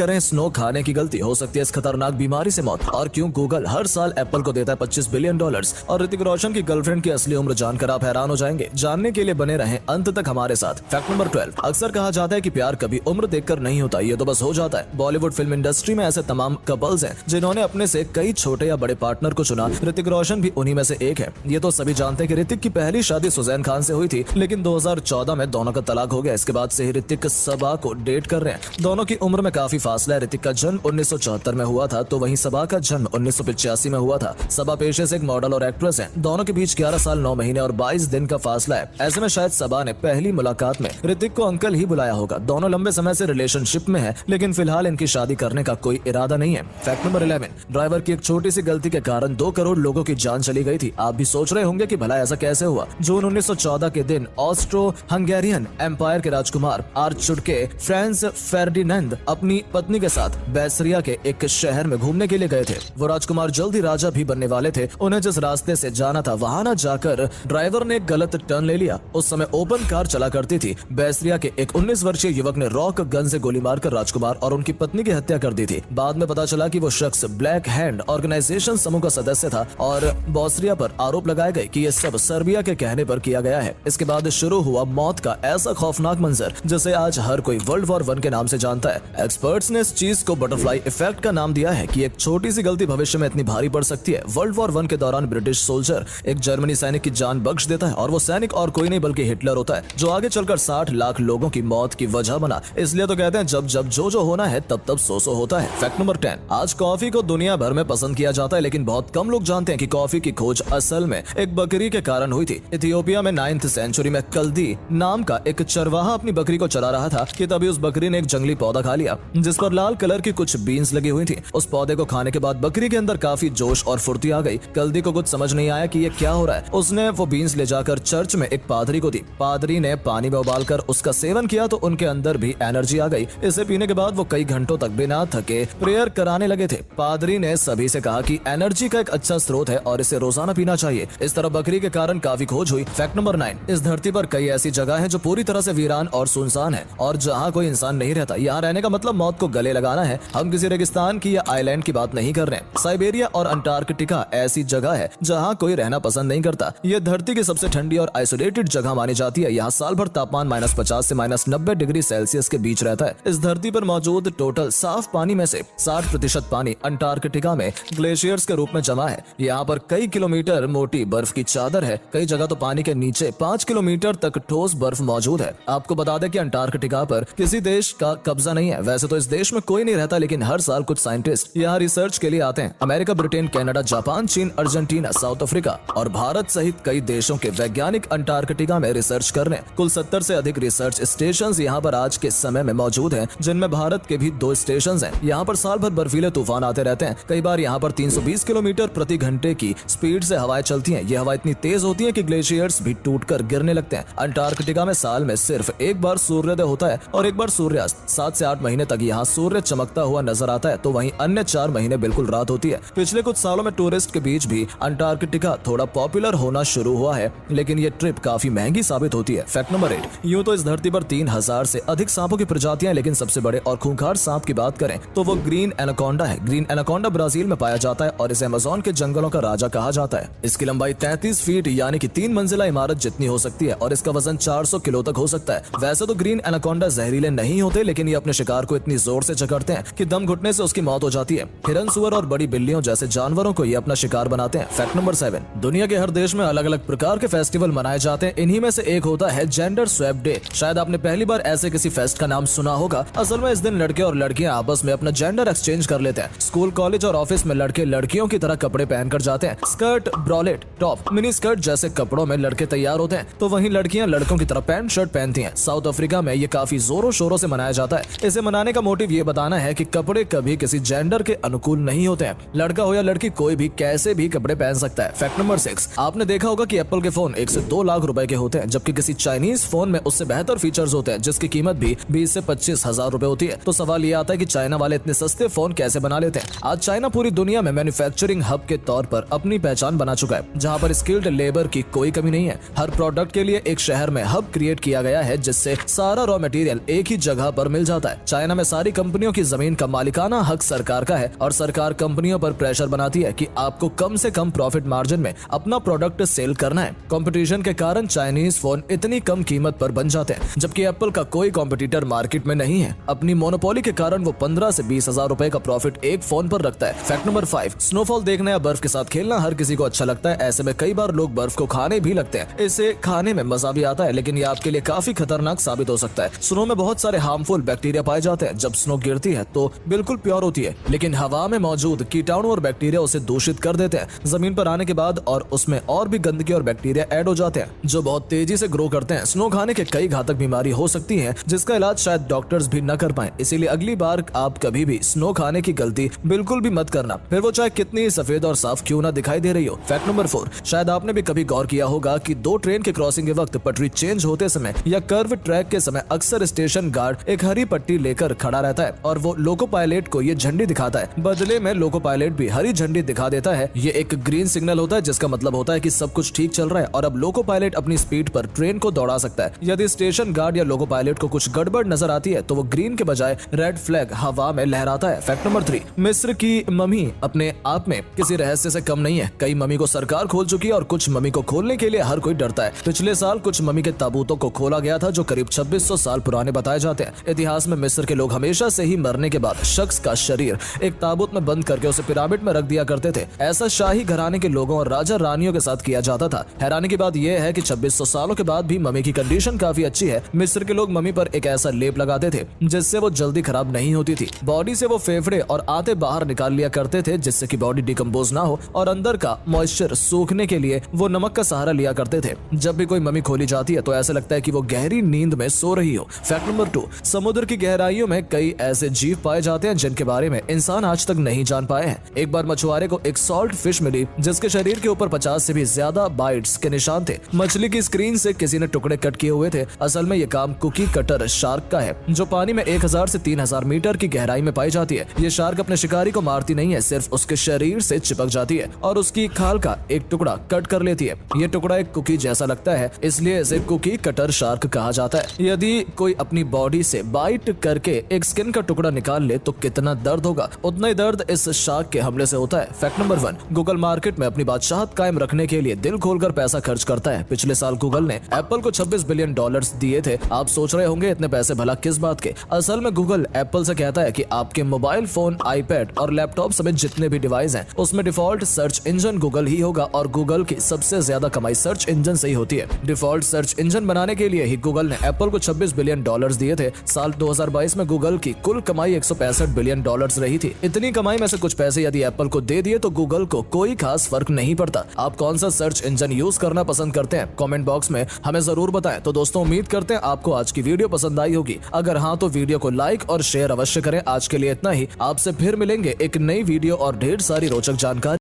करें स्नो खाने की गलती, हो सकती है इस खतरनाक बीमारी से मौत। और क्यों गूगल हर साल एप्पल को देता है $25 बिलियन। और ऋतिक रोशन की गर्लफ्रेंड की असली उम्र जानकर आप हैरान हो जाएंगे। जानने के लिए बने रहें अंत तक हमारे साथ। फैक्ट नंबर 12, अक्सर कहा जाता है कि प्यार कभी उम्र देखकर नहीं होता, ये तो बस हो जाता है। बॉलीवुड फिल्म इंडस्ट्री में ऐसे तमाम कपल्स हैं जिन्होंने अपने से कई छोटे या बड़े पार्टनर को चुना। ऋतिक रोशन भी उन्हीं में से एक है। ये तो सभी जानते हैं कि ऋतिक की पहली शादी सुजैन खान से हुई थी, लेकिन 2014 में दोनों का तलाक हो गया। इसके बाद से ही ऋतिक सबा को डेट कर रहे हैं। दोनों की उम्र में काफी फासला है। ऋतिक का जन्म 1974 में हुआ था, तो वहीं सबा का जन्म 1985 में हुआ था। सबा पेशे से एक मॉडल और एक्ट्रेस हैं। दोनों के बीच 11 साल 9 महीने और 22 दिन का फासला है। ऐसे में शायद सबा ने पहली मुलाकात में ऋतिक को अंकल ही बुलाया होगा। दोनों लंबे समय से रिलेशनशिप में है, लेकिन फिलहाल इनकी शादी करने का कोई इरादा नहीं है। फैक्ट नंबर 11, ड्राइवर की एक छोटी सी गलती के कारण 2 करोड़ लोगों की जान चली गई थी। आप भी सोच रहे होंगे कि भला ऐसा कैसे हुआ। जून 1914 के दिन ऑस्ट्रो हंगेरियन एम्पायर के राजकुमार आर्चडुके फ्रांस फर्डिनेंड अपनी पत्नी के साथ बैसरिया के एक शहर में घूमने के लिए गए थे। वो राजकुमार जल्द ही राजा भी बनने वाले थे। उन्हें जिस रास्ते से जाना था वहां न जाकर ड्राइवर ने एक गलत टर्न ले लिया। उस समय ओपन कार चला करती थी। बैसरिया के एक 19 वर्षीय युवक ने रॉक गन से गोली मारकर राजकुमार और उनकी पत्नी की हत्या कर दी थी। बाद में पता चला कि वो शख्स ब्लैक हैंड ऑर्गेनाइजेशन समूह का सदस्य था और बॉसरिया पर आरोप लगाए गए कि ये सब सर्बिया के कहने पर किया गया है। इसके बाद शुरू हुआ मौत का ऐसा खौफनाक मंजर जिसे आज हर कोई वर्ल्ड वॉर 1 के नाम से जानता है। एक्सपर्ट्स ने इस चीज को बटरफ्लाई इफेक्ट का नाम दिया है कि एक छोटी सी गलती भविष्य में इतनी भारी पड़ सकती है। वर्ल्ड वॉर 1 के दौरान ब्रिटिश सोल्जर एक जर्मनी सैनिक की जान बख्श देता है और वो सैनिक और कोई नहीं बल्कि हिटलर होता है, जो आगे चलकर 60 लाख लोगों की मौत की वजह बना। इसलिए तो कहते हैं जब जब जो होना है तब तब सो होता है। फैक्ट नंबर 10, आज कॉफी को दुनिया भर में पसंद किया जाता है, लेकिन बहुत कम लोग जानते हैं कि कॉफी की खोज असल में एक बकरी के कारण हुई थी। इथियोपिया में 9th सेंचुरी में कल्दी नाम का एक चरवाहा अपनी बकरी को चरा रहा था कि तभी उस बकरी ने एक जंगली पौधा खा लिया जिस पर लाल कलर की कुछ बीन्स लगी हुई थी। उस पौधे को खाने के बाद बकरी के अंदर काफी जोश और फुर्ती आ गई। कल्दी को कुछ समझ नहीं आया कि ये क्या हो रहा है। उसने वो बीन्स ले जाकर चर्च में एक पादरी को दी। पादरी ने पानी में उबालकर उसका सेवन किया तो उनके अंदर भी एनर्जी आ गई। इसे पीने के बाद वो कई घंटों तक बिना थके प्रेयर कराने लगे थे। पादरी ने सभी से कहा कि एनर्जी का एक अच्छा स्रोत है और इसे रोजाना पीना चाहिए। इस तरह बकरी के कारण काफी खोज हुई। फैक्ट नंबर 9, इस धरती पर कई ऐसी जगह है जो पूरी तरह से वीरान और सुनसान है और जहाँ कोई इंसान नहीं रहता। यहाँ रहने का मतलब मौत को गले लगाना है। हम किसी रेगिस्तान की या आइलैंड की बात नहीं कर रहे हैं। साइबेरिया और अंटार्कटिका ऐसी जगह है जहाँ कोई रहना पसंद नहीं करता। ये धरती की सबसे ठंडी और आइसोलेटेड जगह मानी जाती है। यहाँ साल भर तापमान -50 से -90 डिग्री सेल्सियस के बीच रहता है। इस धरती पर मौजूद टोटल साफ पानी में से 60% पानी अंटार्कटिका में ग्लेशियर्स के रूप में जमा है। यहाँ पर कई किलोमीटर मोटी बर्फ की चादर है। कई जगह तो पानी के नीचे 5 किलोमीटर तक ठोस बर्फ मौजूद है। आपको बता दें कि अंटार्कटिका पर किसी देश का कब्जा नहीं है। वैसे तो इस देश में कोई नहीं रहता, लेकिन हर साल कुछ साइंटिस्ट यहाँ रिसर्च के लिए आते हैं। अमेरिका, ब्रिटेन, कनाडा, जापान, चीन, अर्जेंटीना, साउथ अफ्रीका और भारत सहित कई देशों के वैज्ञानिक अंटार्कटिका में रिसर्च कर रहे हैं। कुल 70 से अधिक रिसर्च स्टेशन यहाँ पर आज के समय में मौजूद हैं, जिनमें भारत के भी 2 स्टेशन हैं। यहाँ पर साल भर बर्फीले तूफान आते रहते हैं। कई बार यहाँ पर 320 किलोमीटर प्रति घंटे की स्पीड से हवाएं चलती हैं। ये हवा इतनी तेज होती है कि ग्लेशियर्स भी टूटकर गिरने लगते हैं। अंटार्कटिका में साल में सिर्फ एक बार सूर्योदय होता है और एक बार सूर्यास्त। 7 से 8 महीने तक यहाँ सूर्य चमकता हुआ नजर आता है, तो वहीं अन्य 4 महीने बिल्कुल रात होती है। पिछले कुछ सालों में टूरिस्ट के बीच भी अंटार्कटिका थोड़ा पॉपुलर होना शुरू हुआ है, लेकिन ये ट्रिप काफी महंगी साबित होती है। फैक्ट नंबर 8, यूं तो इस धरती पर 3000 से अधिक सांपों की प्रजातियां, लेकिन सबसे बड़े और खूंखार सांप की बात करें तो वो ग्रीन एनाकोंडा है। ग्रीन एनाकोंडा ब्राजील में पाया जाता है और इसे अमेज़न के जंगलों का राजा कहा जाता है। इसकी लंबाई 33 फीट यानी कि 3 मंजिला इमारत जितनी हो सकती है और इसका वजन 400 किलो तक हो सकता है। वैसे तो ग्रीन एनाकोंडा जहरीले नहीं होते, लेकिन ये अपने शिकार को इतनी जोर से जकड़ते हैं कि दम घुटने से उसकी मौत हो जाती है। हिरन, सुअर और बड़ी बिल्लियों जैसे जानवरों को ये अपना शिकार बनाते हैं। फैक्ट नंबर 7, दुनिया के हर देश में अलग अलग प्रकार के फेस्टिवल मनाए जाते हैं। इन्हीं में से एक होता है जेंडर स्वैप डे। शायद आपने पहली बार ऐसे किसी फेस्ट का नाम सुना होगा। असल में इस दिन लड़के और लड़कियां आपस में अपना जेंडर एक्सचेंज कर लेते हैं। स्कूल, कॉलेज और ऑफिस में लड़के लड़कियों की तरह कपड़े पहनकर जाते हैं। स्कर्ट, ब्रॉलेट, टॉप, मिनी स्कर्ट जैसे कपड़ों में लड़के तैयार होते हैं, तो वहीं लड़कियां लड़कों की तरह पैंट शर्ट पहनती हैं। साउथ अफ्रीका में ये काफी जोरों शोरों से मनाया जाता है। इसे मनाने का मोटिव ये बताना है कि कपड़े कभी किसी जेंडर के अनुकूल नहीं होते हैं। लड़का हो या लड़की, कोई भी कैसे भी कपड़े पहन सकता है। फैक्ट नंबर 6, आपने देखा होगा कि एप्पल के फोन 1 से 2 लाख रुपए के होते हैं, जबकि किसी चाइनीज फोन में उससे बेहतर फीचर्स होते हैं जिसकी कीमत भी 20 से 25 हजार रुपए होती है। तो सवाल ये आता है कि चाइना वाले इतने सस्ते फोन कैसे बना लेते हैं। आज चाइना पूरी दुनिया में मैन्युफैक्चरिंग हब के तौर पर अपनी पहचान बना चुका है, जहां पर स्किल्ड लेबर की कोई कमी नहीं है। हर प्रोडक्ट के लिए एक शहर में हब क्रिएट किया गया है, जिससे सारा रॉ मटेरियल एक ही जगह पर मिल जाता है। चाइना में सारी बड़ी कंपनियों की जमीन का मालिकाना हक सरकार का है और सरकार कंपनियों पर प्रेशर बनाती है कि आपको कम से कम प्रॉफिट मार्जिन में अपना प्रोडक्ट सेल करना है। कंपटीशन के कारण चाइनीज फोन इतनी कम कीमत पर बन जाते हैं, जबकि एप्पल का कोई कॉम्पिटिटर मार्केट में नहीं है। अपनी मोनोपोली के कारण वो 15 से 20 हजार रुपए का प्रॉफिट एक फोन पर रखता है। फैक्ट नंबर 5, स्नोफॉल देखना या बर्फ के साथ खेलना हर किसी को अच्छा लगता है। ऐसे में कई बार लोग बर्फ को खाने भी लगते हैं। इसे खाने में मजा भी आता है, लेकिन ये आपके लिए काफी खतरनाक साबित हो सकता है। स्नो में बहुत सारे हार्मफुल बैक्टीरिया पाए जाते हैं। जब स्नो गिरती है तो बिल्कुल प्योर होती है, लेकिन हवा में मौजूद कीटाणु और बैक्टीरिया उसे दूषित कर देते हैं। जमीन पर आने के बाद और उसमें और भी गंदगी और बैक्टीरिया ऐड हो जाते हैं, जो बहुत तेजी से ग्रो करते हैं। स्नो खाने के कई घातक बीमारी हो सकती है, जिसका इलाज शायद डॉक्टर्स भी न कर पाए। इसीलिए अगली बार आप कभी भी स्नो खाने की गलती बिल्कुल भी मत करना, फिर वो चाहे कितनी सफेद और साफ क्यों ना दिखाई दे रही हो। फैक्ट नंबर 4, शायद आपने भी कभी गौर किया होगा कि दो ट्रेन के क्रॉसिंग के वक्त पटरी चेंज होते समय या कर्व ट्रैक के समय अक्सर स्टेशन गार्ड एक हरी पट्टी लेकर खड़ा रहता है और वो लोको पायलट को ये झंडी दिखाता है। बदले में लोको पायलट भी हरी झंडी दिखा देता है। ये एक ग्रीन सिग्नल होता है, जिसका मतलब होता है कि सब कुछ ठीक चल रहा है और अब लोको पायलट अपनी स्पीड पर ट्रेन को दौड़ा सकता है। यदि स्टेशन गार्ड या लोको पायलट को कुछ गड़बड़ नजर आती है तो वो ग्रीन के बजाय रेड फ्लैग हवा में लहराता है। फैक्ट नंबर 3, मिस्र की मम्मी अपने आप में किसी रहस्य से कम नहीं है। कई मम्मी को सरकार खोल चुकी है और कुछ मम्मी को खोलने के लिए हर कोई डरता है। पिछले साल कुछ मम्मी के ताबूतों को खोला गया था, जो करीब 2600 साल पुराने बताए जाते हैं। इतिहास में मिस्र के लोग हमेशा से ही मरने के बाद शख्स का शरीर एक ताबूत में बंद करके उसे पिरामिड में रख दिया करते थे। ऐसा शाही घराने के लोगों और राजा रानियों के साथ किया जाता था। हैरानी की बात यह है कि 2600 सालों के बाद भी मम्मी की कंडीशन काफी अच्छी है। मिस्र के लोग मम्मी पर एक ऐसा लेप लगाते थे जिससे वो जल्दी खराब नहीं होती थी। बॉडी से वो फेफड़े और आते बाहर निकाल लिया करते थे, जिससे कि बॉडी डिकम्पोज ना हो, और अंदर का मॉइस्चर सूखने के लिए वो नमक का सहारा लिया करते थे। जब भी कोई मम्मी खोली जाती है तो ऐसा लगता है कि वो गहरी नींद में सो रही हो। फैक्ट नंबर 2, समुद्र की गहराइयों में कई ऐसे जीव पाए जाते हैं जिनके बारे में इंसान आज तक नहीं जान पाए हैं। एक बार मछुआरे को एक सॉल्ट फिश मिली जिसके शरीर के ऊपर 50 से भी ज्यादा बाइट्स के निशान थे। मछली की स्क्रीन से किसी ने टुकड़े कट किए हुए थे। असल में ये काम कुकी कटर शार्क का है, जो पानी में 1000 से 3000 मीटर की गहराई में पाई जाती है। ये शार्क अपने शिकारी को मारती नहीं है, सिर्फ उसके शरीर से चिपक जाती है और उसकी खाल का एक टुकड़ा कट कर लेती है। ये टुकड़ा एक कुकी जैसा लगता है, इसलिए इसे कुकी कटर शार्क कहा जाता है। यदि कोई अपनी बॉडी से बाइट करके एक स्किन का टुकड़ा निकाल ले तो कितना दर्द होगा, उतना ही दर्द इस शार्क के हमले से होता है। फैक्ट नंबर 1, गूगल मार्केट में अपनी बादशाहत कायम रखने के लिए दिल खोलकर पैसा खर्च करता है। पिछले साल गूगल ने एप्पल को $26 बिलियन दिए थे। आप सोच रहे होंगे इतने पैसे भला किस बात के। असल में गूगल एप्पल से कहता है कि आपके मोबाइल फोन, आईपैड और लैपटॉप समेत जितने भी डिवाइस हैं, उसमें डिफॉल्ट सर्च इंजन गूगल ही होगा और गूगल की सबसे ज्यादा कमाई सर्च इंजन से ही होती है। डिफॉल्ट सर्च इंजन बनाने के लिए ही गूगल ने एप्पल को $26 बिलियन दिए थे। साल 2022 में गूगल की कुल कमाई $165 बिलियन रही थी। इतनी कमाई में से कुछ पैसे यदि एप्पल को दे दिए तो गूगल को कोई खास फर्क नहीं पड़ता। आप कौन सा सर्च इंजन यूज करना पसंद करते हैं, कमेंट बॉक्स में हमें जरूर बताएं। तो दोस्तों, उम्मीद करते हैं आपको आज की वीडियो पसंद आई होगी। अगर हाँ तो वीडियो को लाइक और शेयर अवश्य करें। आज के लिए इतना ही, आपसे फिर मिलेंगे एक नई वीडियो और ढेर सारी रोचक जानकारी।